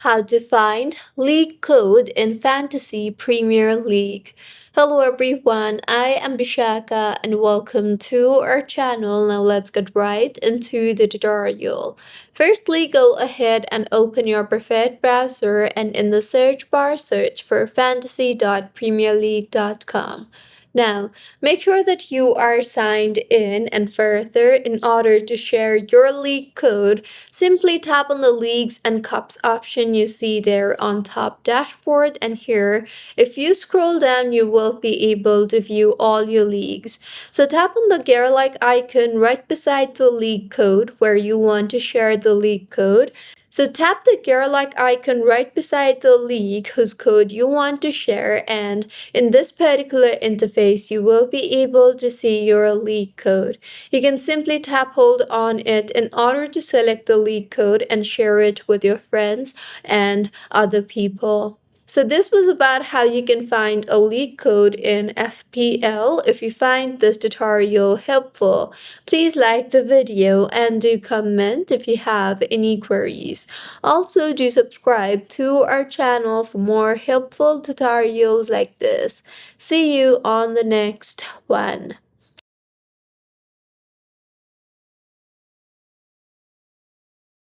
How to find league code in Fantasy Premier League. Hello everyone, I am Bishaka and welcome to our channel. Now let's get right into the tutorial. Firstly, go ahead and open your preferred browser and in the search bar search for fantasy.premierleague.com. Now, make sure that you are signed in and further, in order to share your league code, simply tap on the leagues and cups option you see there on top dashboard, and here, if you scroll down, you will be able to view all your leagues. So tap on the gear-like icon right beside the league code where you want to share the league code. So tap the gear-like icon right beside the league whose code you want to share, and in this particular interface you will be able to see your league code. You can simply tap hold on it in order to select the league code and share it with your friends and other people. So this was about how you can find a league code in FPL. If you find this tutorial helpful, please like the video and do comment if you have any queries. Also, do subscribe to our channel for more helpful tutorials like this. See you on the next one.